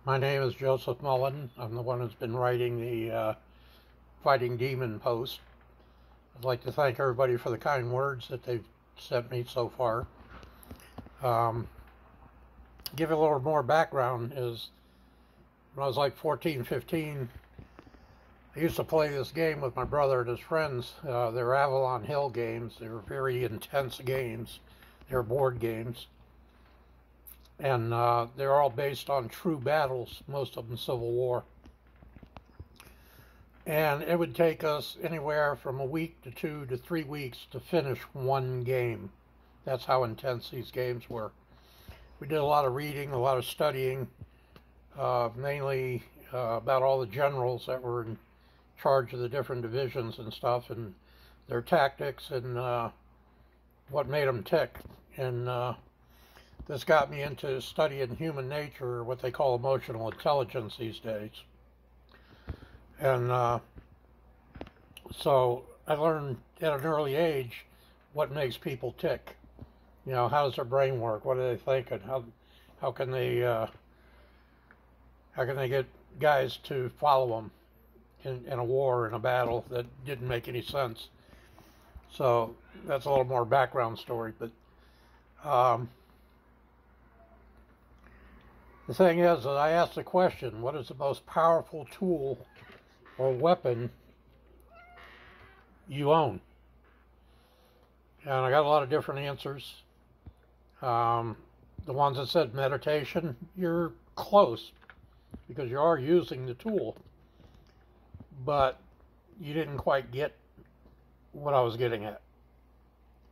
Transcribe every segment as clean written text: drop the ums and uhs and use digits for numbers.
My name is Joseph Mullen. I'm the one who's been writing the Fighting Demon post. I'd like to thank everybody for the kind words that they've sent me so far. Um, Give a little more background is when I was like 14, 15, I used to play this game with my brother and his friends. They're Avalon Hill games. They were very intense games. They're board games. And they're all based on true battles, most of them Civil War. And it would take us anywhere from a week to 2 to 3 weeks to finish one game. That's how intense these games were. We did a lot of reading, a lot of studying, mainly about all the generals that were in charge of the different divisions and stuff, and their tactics and what made them tick. And this got me into studying human nature, or what they call emotional intelligence these days. And so I learned at an early age what makes people tick. You know, how does their brain work? What are they thinking? How can they get guys to follow them in a war, in a battle that didn't make any sense? So that's a little more background story. But the thing is that I asked the question, what is the most powerful tool or weapon you own? And I got a lot of different answers. The ones that said meditation, you're close because you are using the tool, but you didn't quite get what I was getting at.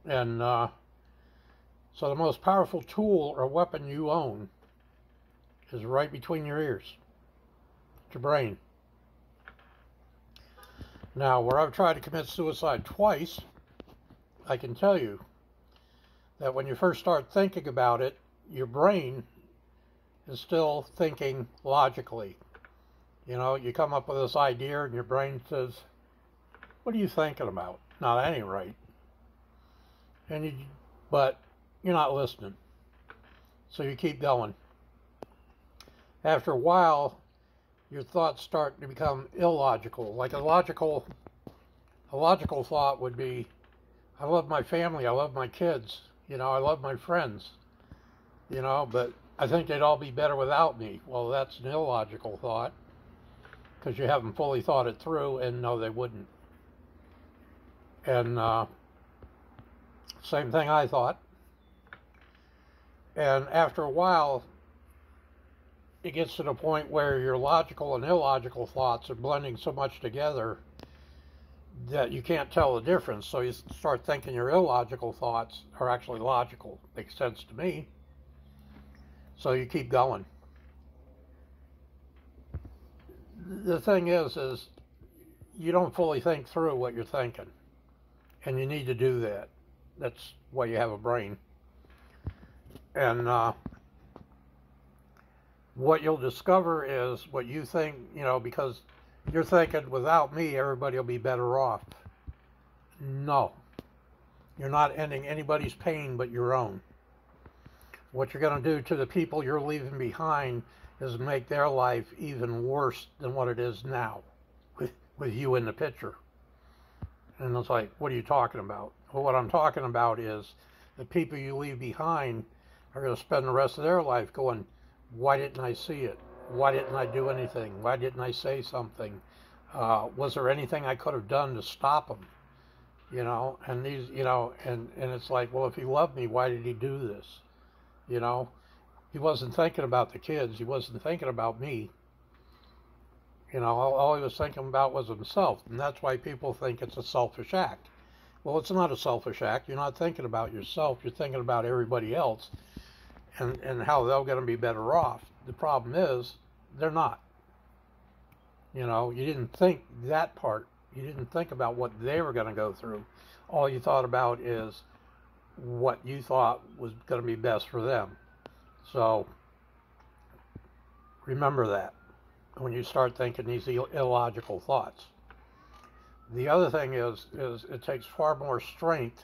And so the most powerful tool or weapon you own is right between your ears. It's your brain. Now, where I've tried to commit suicide twice, I can tell you that when you first start thinking about it, your brain is still thinking logically. You know, you come up with this idea and your brain says, what are you thinking about? No, that ain't right. But you're not listening. So you keep going. After a while, your thoughts start to become illogical. Like a logical thought would be, I love my family, I love my kids, you know, I love my friends, you know, but I think they'd all be better without me. Well, that's an illogical thought because you haven't fully thought it through, and no, they wouldn't. And same thing I thought. And after a while, it gets to the point where your logical and illogical thoughts are blending so much together that you can't tell the difference. So you start thinking your illogical thoughts are actually logical. Makes sense to me. So you keep going. The thing is you don't fully think through what you're thinking. And you need to do that. That's why you have a brain. And what you'll discover is what you think, you know, because you're thinking, without me, everybody will be better off. No. You're not ending anybody's pain but your own. What you're going to do to the people you're leaving behind is make their life even worse than what it is now, with you in the picture. And it's like, what are you talking about? Well, what I'm talking about is the people you leave behind are going to spend the rest of their life going, why didn't I see it? Why didn't I do anything? Why didn't I say something? Was there anything I could have done to stop him? You know, and these, you know, and it's like, well, if he loved me, why did he do this? You know, he wasn't thinking about the kids. He wasn't thinking about me. You know, all he was thinking about was himself. And that's why people think it's a selfish act. Well, it's not a selfish act. You're not thinking about yourself. You're thinking about everybody else and how they're going to be better off. The problem is, they're not. You know, you didn't think that part. You didn't think about what they were going to go through. All you thought about is what you thought was going to be best for them. So remember that when you start thinking these illogical thoughts. The other thing is it takes far more strength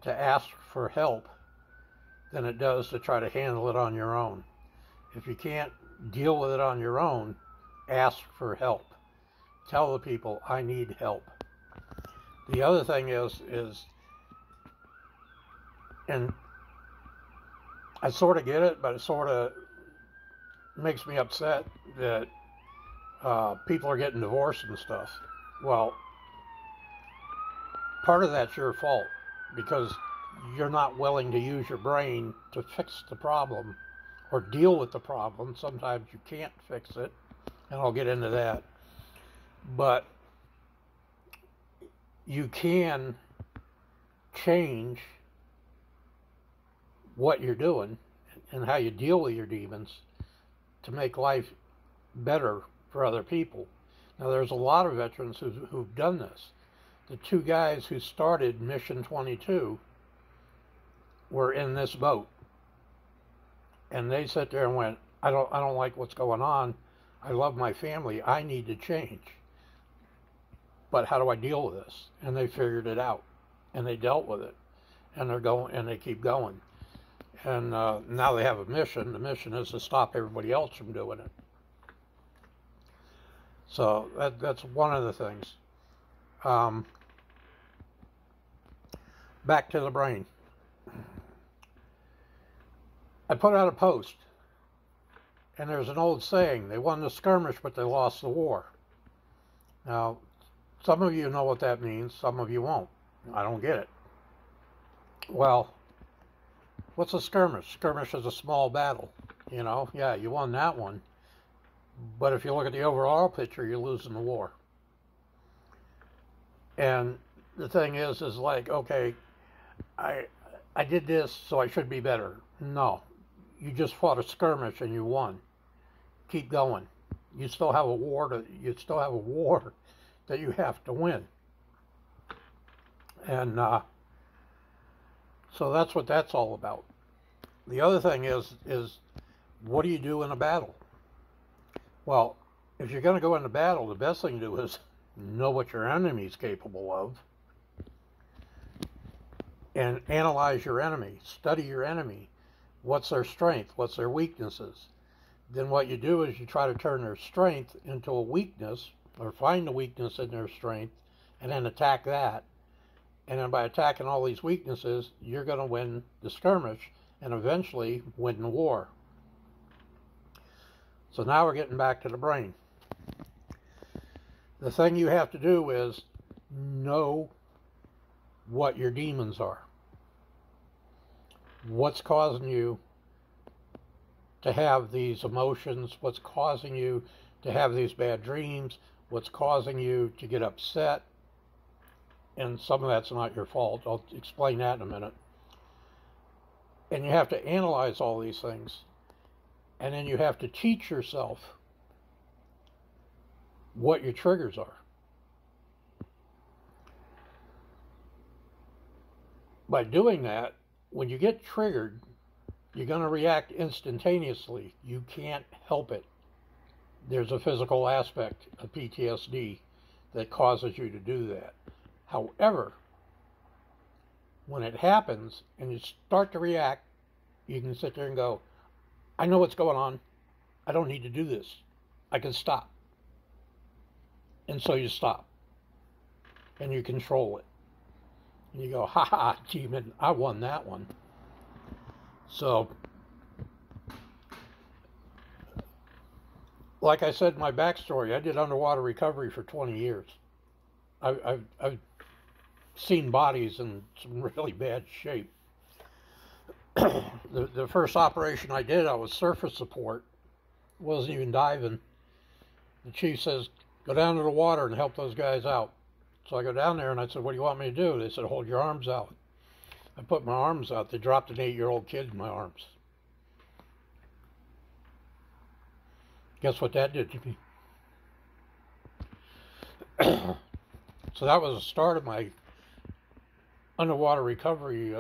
to ask for help than it does to try to handle it on your own. If you can't deal with it on your own, ask for help. Tell the people, I need help. The other thing is, and I sort of get it, but it sort of makes me upset that people are getting divorced and stuff. Well, part of that's your fault because you're not willing to use your brain to fix the problem or deal with the problem. Sometimes you can't fix it, and I'll get into that. But you can change what you're doing and how you deal with your demons to make life better for other people. Now, there's a lot of veterans who've done this. The two guys who started Mission 22 were in this boat, and they sat there and went, I don't like what's going on. I love my family. I need to change. But how do I deal with this? And they figured it out, and they dealt with it, and they're going, and they keep going. And now they have a mission. The mission is to stop everybody else from doing it. So that's one of the things. Back to the brain. I put out a post, and there's an old saying, they won the skirmish, but they lost the war. Now, some of you know what that means, some of you won't. I don't get it. Well, what's a skirmish? Skirmish is a small battle. You know, yeah, you won that one. But if you look at the overall picture, you're losing the war. And the thing is like, okay, I did this, so I should be better. No, you just fought a skirmish and you won. Keep going. You still have a war that you have to win. And so that's what that's all about. The other thing is what do you do in a battle? Well, if you're going to go into battle, the best thing to do is know what your enemy's capable of and analyze your enemy, study your enemy. What's their strength? What's their weaknesses? Then what you do is you try to turn their strength into a weakness or find the weakness in their strength and then attack that. And then by attacking all these weaknesses, you're going to win the skirmish and eventually win the war. So now we're getting back to the brain. The thing you have to do is know what your demons are. What's causing you to have these emotions? What's causing you to have these bad dreams? What's causing you to get upset? And some of that's not your fault. I'll explain that in a minute. And you have to analyze all these things. And then you have to teach yourself what your triggers are. By doing that, when you get triggered, you're going to react instantaneously. You can't help it. There's a physical aspect of PTSD that causes you to do that. However, when it happens and you start to react, you can sit there and go, I know what's going on. I don't need to do this. I can stop. And so you stop. And you control it. And you go, ha ha, demon, I won that one. So, like I said in my backstory, I did underwater recovery for 20 years. I've seen bodies in some really bad shape. The first operation I did, I was surface support. Wasn't even diving. The chief says, go down to the water and help those guys out. So I go down there and I said, what do you want me to do? They said, hold your arms out. I put my arms out. They dropped an 8-year-old kid in my arms. Guess what that did to me? So that was the start of my underwater recovery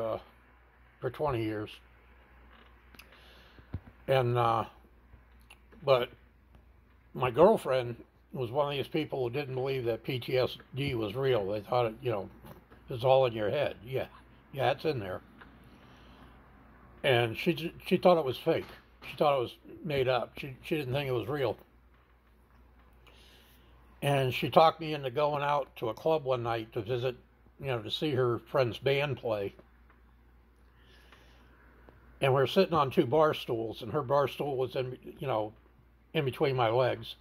for 20 years. And, but my girlfriend was one of these people who didn't believe that PTSD was real. They thought it, was all in your head. Yeah, it's in there. And she thought it was fake. She thought it was made up. She didn't think it was real. And she talked me into going out to a club one night to visit, to see her friend's band play. And we were sitting on two bar stools, and her bar stool was in between my legs.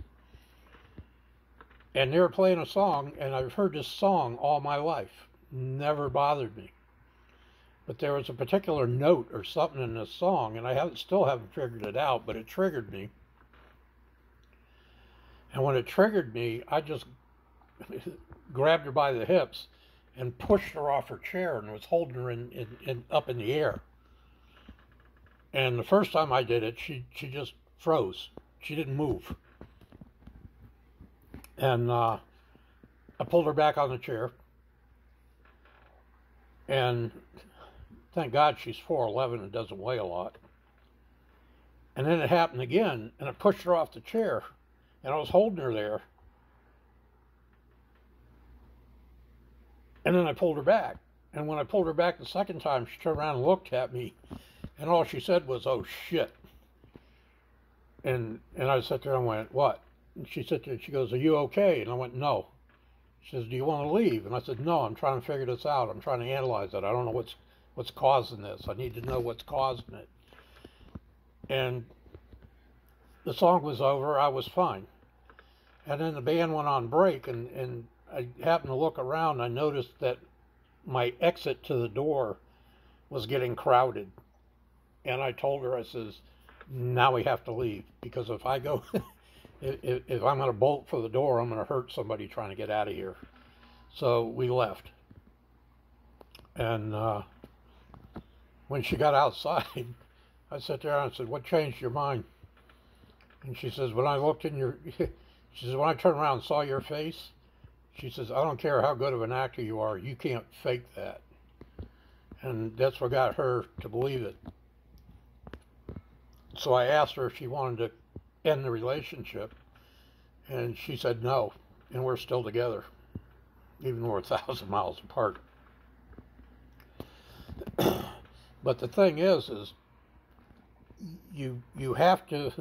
And they were playing a song, and I've heard this song all my life. Never bothered me. But there was a particular note or something in this song, and I still haven't figured it out, but it triggered me. And when it triggered me, I just grabbed her by the hips and pushed her off her chair and was holding her up in the air. And the first time I did it, she just froze. She didn't move. And I pulled her back on the chair. And thank God she's 4'11" and doesn't weigh a lot. And then it happened again, and I pushed her off the chair, and I was holding her there. And then I pulled her back. And when I pulled her back the second time, she turned around and looked at me, and all she said was, "Oh, shit." And I sat there and went, "What?" And she sat there and she goes, "Are you okay?" And I went, "No." She says, "Do you want to leave?" And I said, "No, I'm trying to figure this out. I'm trying to analyze it. I don't know what's causing this. I need to know what's causing it." And the song was over. I was fine. And then the band went on break, and I happened to look around. I noticed that my exit to the door was getting crowded. And I told her, I says, "Now we have to leave, because if I go, if I'm going to bolt for the door, I'm going to hurt somebody trying to get out of here." So we left. And when she got outside, I sat there and I said, "What changed your mind?" And she says, "When I looked in your," she says, "when I turned around and saw your face," she says, "I don't care how good of an actor you are, you can't fake that." And that's what got her to believe it. So I asked her if she wanted to end the relationship, and she said no, and we're still together, even though we're 1,000 miles apart. But the thing is you have to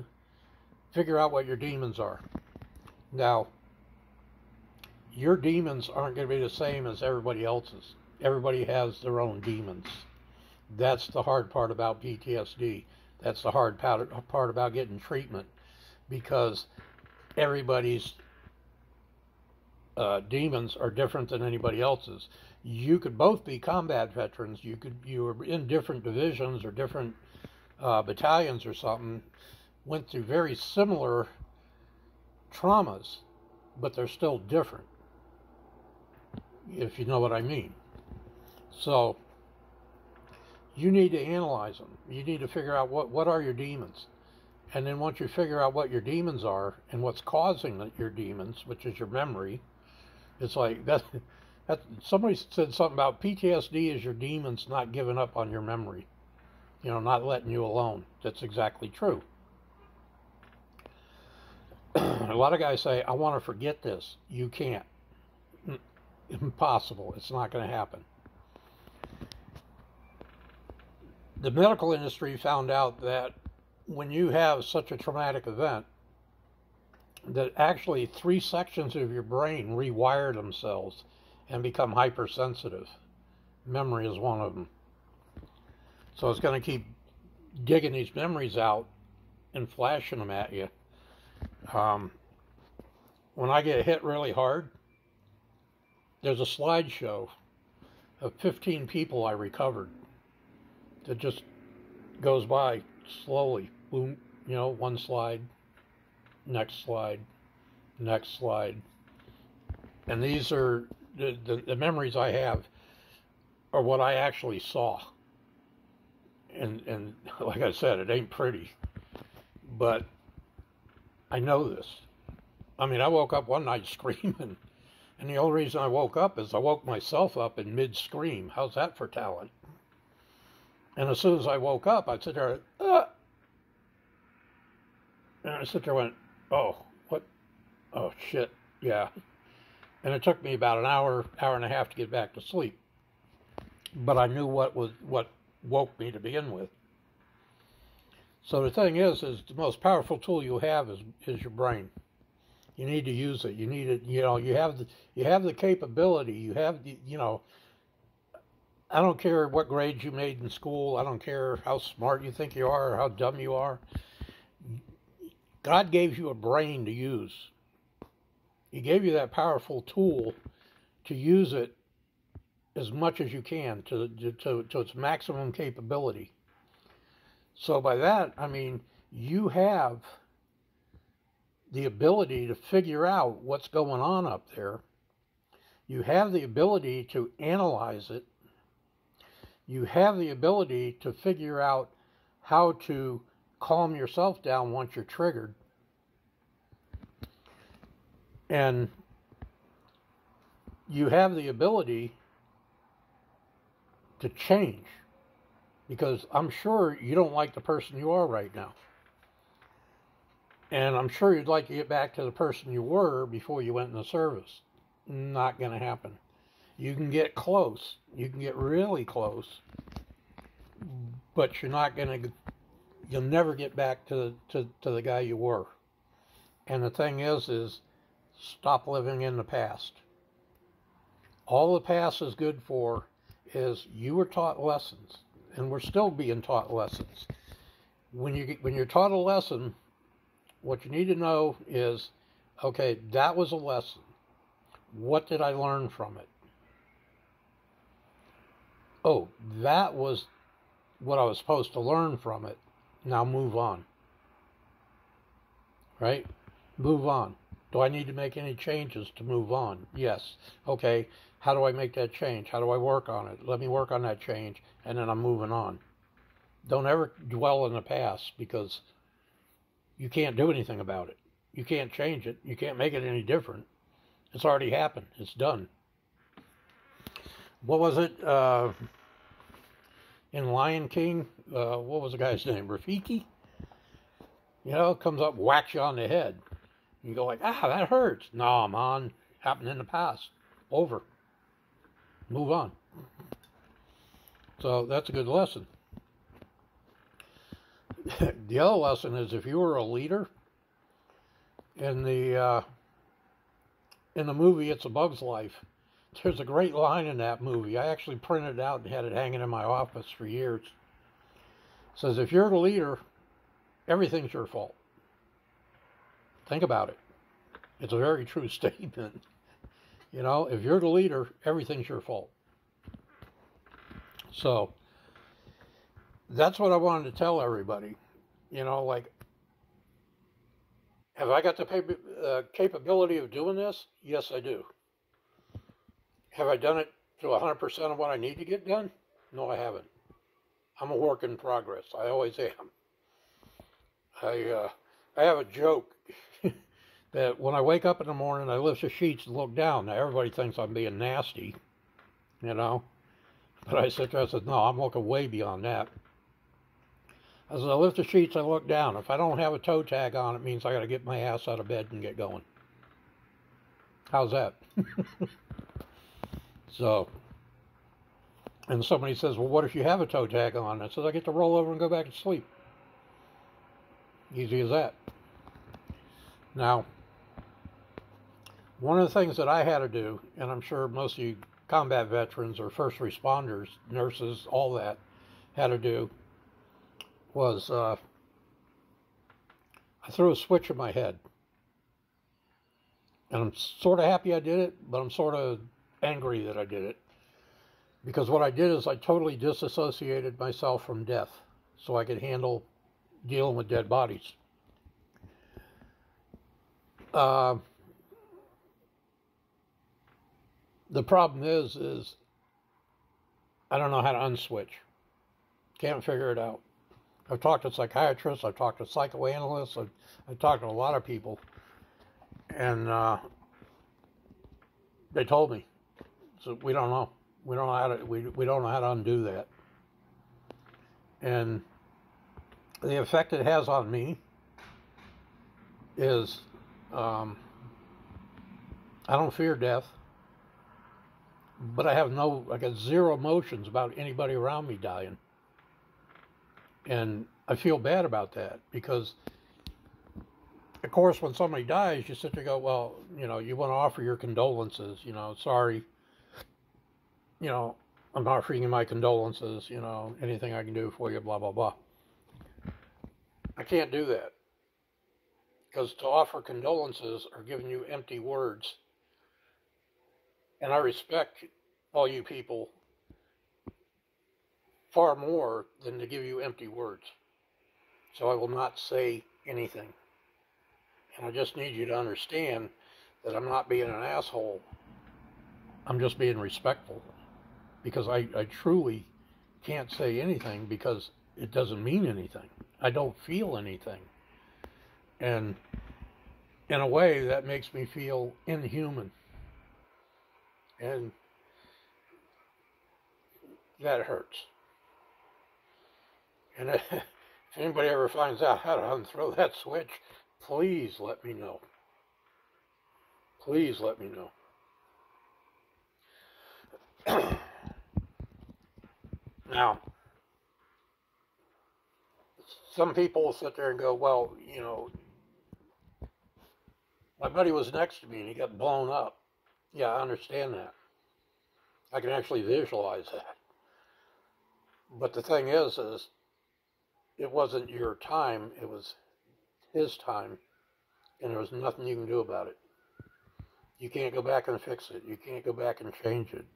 figure out what your demons are. Now, your demons aren't going to be the same as everybody else's. Everybody has their own demons. That's the hard part about PTSD. That's the hard part about getting treatment, because everybody's demons are different than anybody else's. You could both be combat veterans. You were in different divisions or different battalions or something, went through very similar traumas, but they're still different, if you know what I mean. So you need to analyze them. You need to figure out what are your demons. And then once you figure out what your demons are and what's causing your demons, which is your memory, it's like that somebody said something about PTSD is your demons not giving up on your memory, not letting you alone. That's exactly true. A lot of guys say, "I want to forget this." You can't. Impossible. It's not going to happen. The medical industry found out that when you have such a traumatic event, that actually 3 sections of your brain rewire themselves and become hypersensitive. Memory is one of them. So it's going to keep digging these memories out and flashing them at you. When I get hit really hard, there's a slideshow of 15 people I recovered that just goes by slowly. Boom, one slide, next slide, next slide. And these are the memories I have are what I actually saw. And like I said, it ain't pretty, but I know this. I mean, I woke up one night screaming, and the only reason I woke up is I woke myself up in mid-scream. How's that for talent? And as soon as I woke up, I'd sit there, and I sit there and went, "Oh, what? Oh, shit, yeah." And it took me about an hour and a half to get back to sleep. But I knew what woke me to begin with. So the thing is the most powerful tool you have is your brain. You need to use it. You need it. You have the capability. You have the, I don't care what grades you made in school. I don't care how smart you think you are or how dumb you are. God gave you a brain to use. He gave you that powerful tool to use it as much as you can to its maximum capability. So by that, I mean, you have the ability to figure out what's going on up there. You have the ability to analyze it. You have the ability to figure out how to calm yourself down once you're triggered. And you have the ability to change, because I'm sure you don't like the person you are right now. And I'm sure you'd like to get back to the person you were before you went in the service. Not going to happen. You can get close. You can get really close. But you'll never get back to the guy you were. And the thing is stop living in the past. All the past is good for is you were taught lessons, and we're still being taught lessons. When you're taught a lesson, what you need to know is, okay, that was a lesson. What did I learn from it? Oh, that was what I was supposed to learn from it. Now move on. Right? Move on. Do I need to make any changes to move on? Yes. Okay, how do I make that change? How do I work on it? Let me work on that change, and then I'm moving on. Don't ever dwell in the past, because you can't do anything about it. You can't change it. You can't make it any different. It's already happened. It's done. What was it in Lion King? What was the guy's name? Rafiki? Comes up, whacks you on the head. You go like, that hurts. No, man, happened in the past. Over. Move on. So that's a good lesson. The other lesson is, if you were a leader in the movie It's a Bug's Life, there's a great line in that movie. I actually printed it out and had it hanging in my office for years. It says, if you're the leader, everything's your fault. Think about it. It's a very true statement. If you're the leader, everything's your fault. So that's what I wanted to tell everybody. Have I got the capability of doing this? Yes, I do. Have I done it to 100% of what I need to get done? No, I haven't. I'm a work in progress. I always am. I have a joke that when I wake up in the morning, I lift the sheets and look down. Now, everybody thinks I'm being nasty, But I sit there and said, no, I'm looking way beyond that. As I lift the sheets, I look down. If I don't have a toe tag on, it means I got to get my ass out of bed and get going. How's that? So, and somebody says, well, what if you have a toe tag on? I said, I get to roll over and go back to sleep. Easy as that. Now, one of the things that I had to do, and I'm sure most of you combat veterans or first responders, nurses, all that, had to do, was I threw a switch in my head. And I'm sort of happy I did it, but I'm sort of angry that I did it. Because what I did is I totally disassociated myself from death so I could handle dealing with dead bodies. The problem is I don't know how to unswitch. Can't figure it out. I've talked to psychiatrists, I've talked to psychoanalysts, I've talked to a lot of people, and they told me, so we don't know. We don't know how to undo that. And the effect it has on me is I don't fear death, but I got zero emotions about anybody around me dying. And I feel bad about that because, of course, when somebody dies, you sit there and go, well, you want to offer your condolences, sorry, I'm offering you my condolences, anything I can do for you, blah, blah, blah. I can't do that because to offer condolences are giving you empty words. And I respect all you people far more than to give you empty words. So I will not say anything. And I just need you to understand that I'm not being an asshole. I'm just being respectful. Because I truly can't say anything because it doesn't mean anything. I don't feel anything. And in a way, that makes me feel inhuman. And that hurts. And if anybody ever finds out how to unthrow that switch, please let me know. Please let me know. Now, some people will sit there and go, well, my buddy was next to me and he got blown up. Yeah, I understand that. I can actually visualize that. But the thing is it wasn't your time, it was his time, and there was nothing you can do about it. You can't go back and fix it. You can't go back and change it.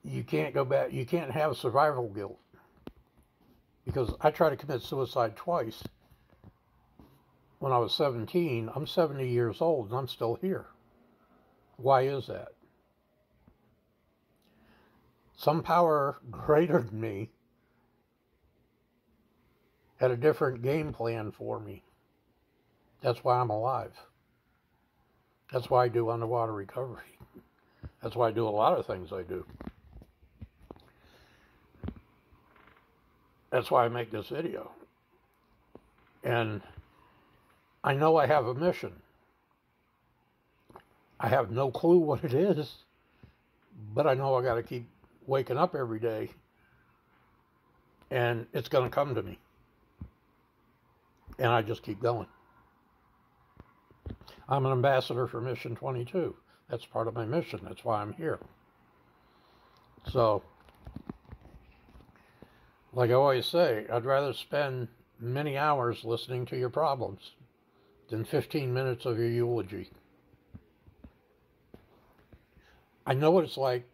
You can't go back. You can't have survival guilt. Because I tried to commit suicide twice when I was 17. I'm 70 years old and I'm still here. Why is that? Some power greater than me had a different game plan for me. That's why I'm alive. That's why I do underwater recovery. That's why I do a lot of things I do. That's why I make this video. And I know I have a mission. I have no clue what it is, but I know I got to keep waking up every day, and it's going to come to me. And I just keep going. I'm an ambassador for Mission 22. That's part of my mission. That's why I'm here. So, like I always say, I'd rather spend many hours listening to your problems than 15 minutes of your eulogy. I know what it's like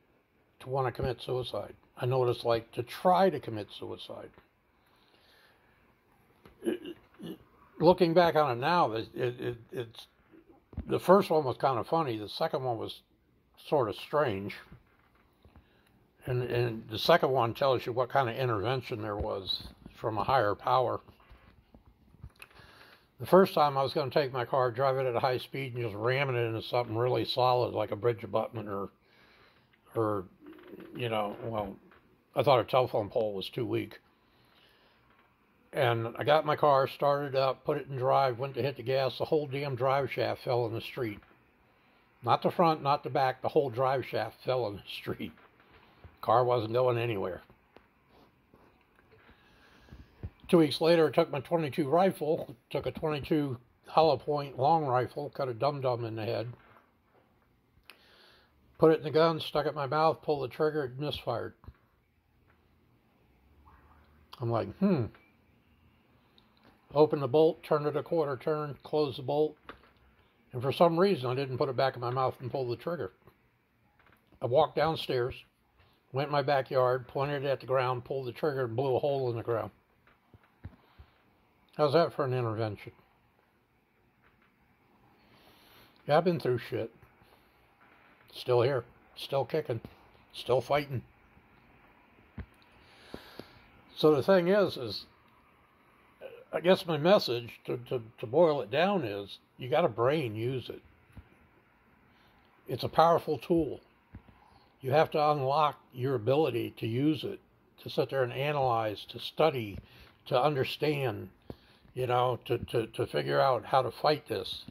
to want to commit suicide. I know what it's like to try to commit suicide. Looking back on it now, it's the first one was kind of funny. The second one was sort of strange. And the second one tells you what kind of intervention there was from a higher power. The first time I was going to take my car, drive it at a high speed, and just ram it into something really solid like a bridge abutment or well, I thought a telephone pole was too weak. And I got my car, started up, put it in drive, went to hit the gas, the whole damn drive shaft fell in the street. Not the front, not the back, the whole drive shaft fell in the street. Car wasn't going anywhere. 2 weeks later, I took my .22 rifle, took a .22 hollow point long rifle, cut a dum-dum in the head, put it in the gun, stuck it in my mouth, pulled the trigger, it misfired. I'm like, Open the bolt, turn it a quarter turn, close the bolt, and for some reason I didn't put it back in my mouth and pull the trigger. I walked downstairs, went in my backyard, pointed it at the ground, pulled the trigger, and blew a hole in the ground. How's that for an intervention? Yeah, I've been through shit. Still here, still kicking, still fighting. So the thing is I guess my message, to boil it down, is you got a brain, use it. It's a powerful tool. You have to unlock your ability to use it, to sit there and analyze, to study, to understand, to figure out how to fight this.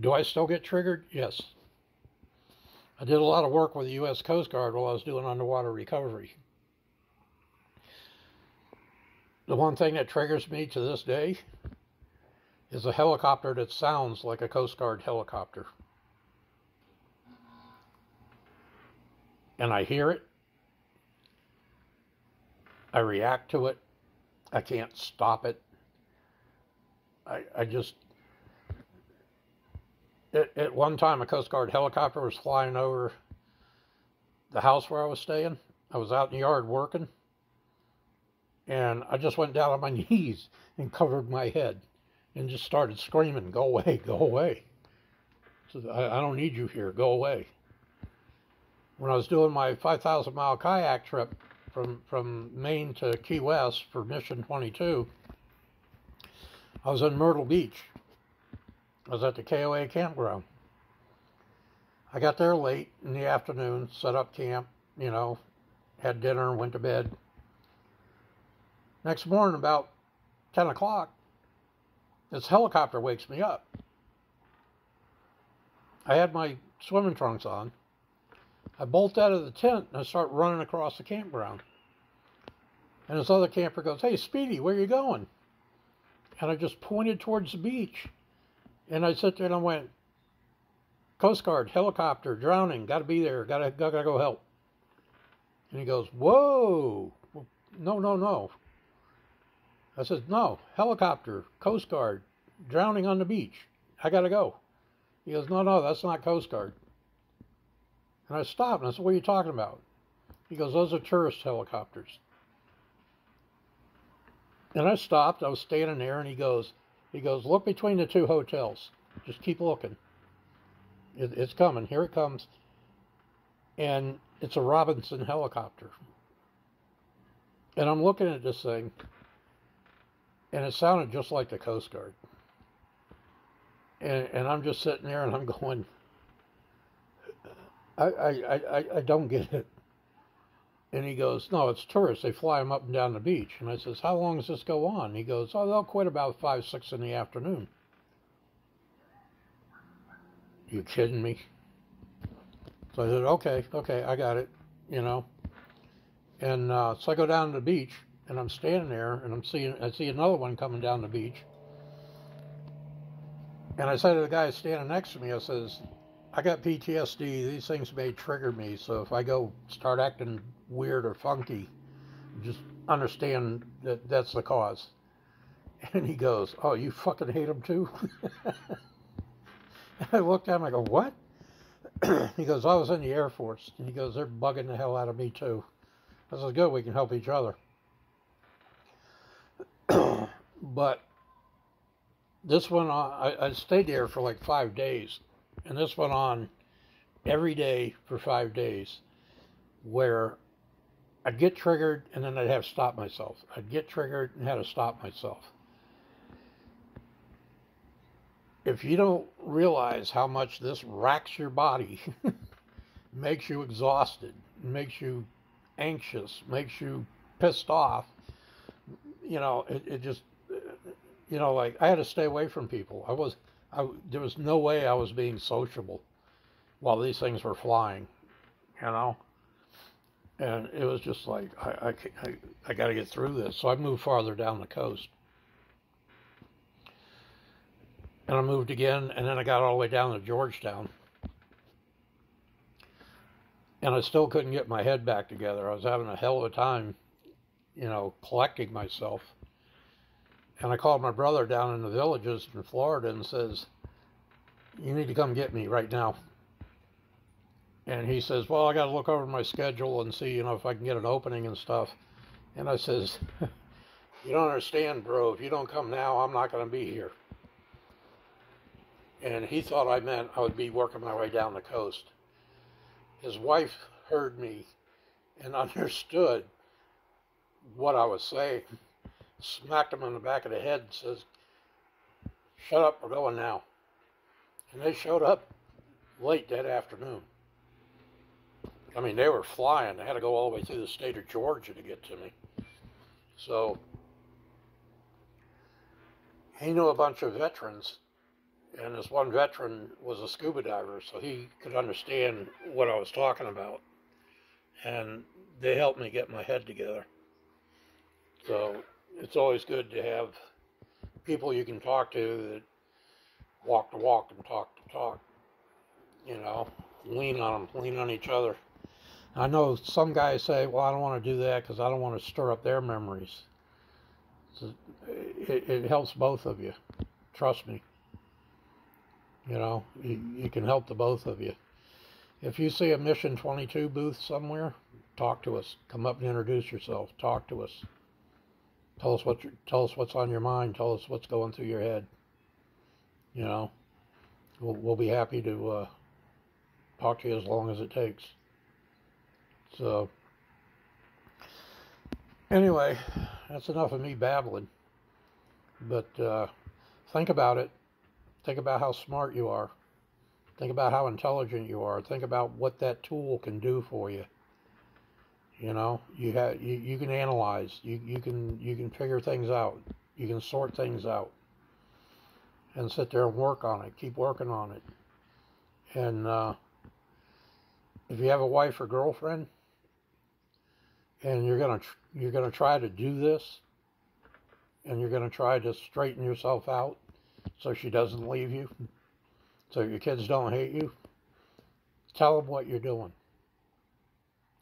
Do I still get triggered? Yes. I did a lot of work with the U.S. Coast Guard while I was doing underwater recovery. The one thing that triggers me to this day is a helicopter that sounds like a Coast Guard helicopter. And I hear it. I react to it. I can't stop it. I just... At one time, a Coast Guard helicopter was flying over the house where I was staying. I was out in the yard working. And I just went down on my knees and covered my head and just started screaming, "Go away, go away. So I don't need you here, go away." When I was doing my 5,000-mile kayak trip from Maine to Key West for Mission 22, I was in Myrtle Beach. I was at the KOA campground. I got there late in the afternoon, set up camp, had dinner, went to bed. Next morning, about 10 o'clock, this helicopter wakes me up. I had my swimming trunks on. I bolt out of the tent and I start running across the campground. And this other camper goes, "Hey, Speedy, where you going?" And I just pointed towards the beach. And I sat there and I went, "Coast Guard, helicopter, drowning, got to be there, gotta go help." And he goes, "Whoa, no. I said, "No, helicopter, Coast Guard, drowning on the beach. I got to go." He goes, No, that's not Coast Guard." And I stopped and I said, "What are you talking about?" He goes, "Those are tourist helicopters." And I stopped. I was standing there and he goes, "Look between the two hotels. Just keep looking. It's coming. Here it comes." And it's a Robinson helicopter. And I'm looking at this thing. And it sounded just like the Coast Guard. And I'm just sitting there and I'm going, I don't get it. And he goes, "No, it's tourists. They fly them up and down the beach." And I says, "How long does this go on?" He goes, "Oh, they'll quit about 5, 6 in the afternoon." You kidding me? So I said, okay, I got it, And so I go down to the beach. And I'm standing there, and I see another one coming down the beach. And I said to the guy standing next to me, I says, "I got PTSD. These things may trigger me. So if I go start acting weird or funky, just understand that that's the cause." And he goes, "Oh, you fucking hate them too?" And I looked at him, I go, "What?" He goes, "I was in the Air Force." And he goes, "They're bugging the hell out of me too." I said, "Good, we can help each other." But this went on, I stayed there for like 5 days, and this went on every day for 5 days, where I'd get triggered and then I'd have to stop myself. I'd get triggered and had to stop myself. If you don't realize how much this racks your body, makes you exhausted, makes you anxious, makes you pissed off, it just, like I had to stay away from people. There was no way I was being sociable while these things were flying, And it was just like, I got to get through this. So I moved farther down the coast. And I moved again, and then I got all the way down to Georgetown. And I still couldn't get my head back together. I was having a hell of a time, collecting myself. And I called my brother down in the Villages in Florida and says, "You need to come get me right now." And he says, "Well, I got to look over my schedule and see, if I can get an opening and stuff." And I says, "You don't understand, bro. If you don't come now, I'm not going to be here." And he thought I meant I would be working my way down the coast. His wife heard me and understood what I was saying, smacked him on the back of the head and says, "Shut up, we're going now." And they showed up late that afternoon. I mean, they were flying. They had to go all the way through the state of Georgia to get to me. So he knew a bunch of veterans, and this one veteran was a scuba diver, so he could understand what I was talking about. And they helped me get my head together. So it's always good to have people you can talk to that walk the walk and talk the talk. You know, lean on them, lean on each other. I know some guys say, well, I don't want to do that because I don't want to stir up their memories. So it helps both of you. Trust me. You know, you can help the both of you. If you see a Mission 22 booth somewhere, talk to us. Come up and introduce yourself. Talk to us. Tell us what's on your mind. Tell us what's going through your head. You know, we'll be happy to talk to you as long as it takes. So, anyway, that's enough of me babbling. But think about it. Think about how smart you are. Think about how intelligent you are. Think about what that tool can do for you. You know, you can analyze. You can figure things out. You can sort things out. And sit there and work on it. Keep working on it. And if you have a wife or girlfriend, and you're gonna try to do this, and you're gonna try to straighten yourself out, so she doesn't leave you, so your kids don't hate you, tell them what you're doing.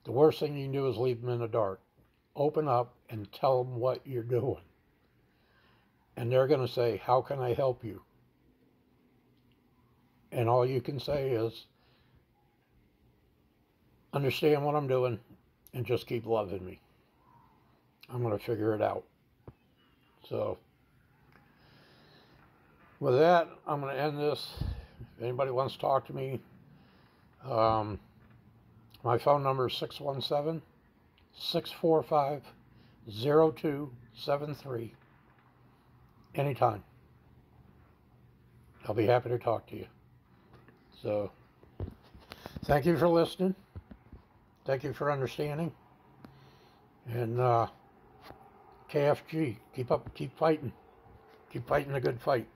The worst thing you can do is leave them in the dark. Open up and tell them what you're doing. And they're going to say, how can I help you? And all you can say is, understand what I'm doing and just keep loving me. I'm going to figure it out. So, with that, I'm going to end this. If anybody wants to talk to me, my phone number is 617-645-0273. Anytime. I'll be happy to talk to you. So, thank you for listening. Thank you for understanding. And KFG, keep fighting. Keep fighting the good fight.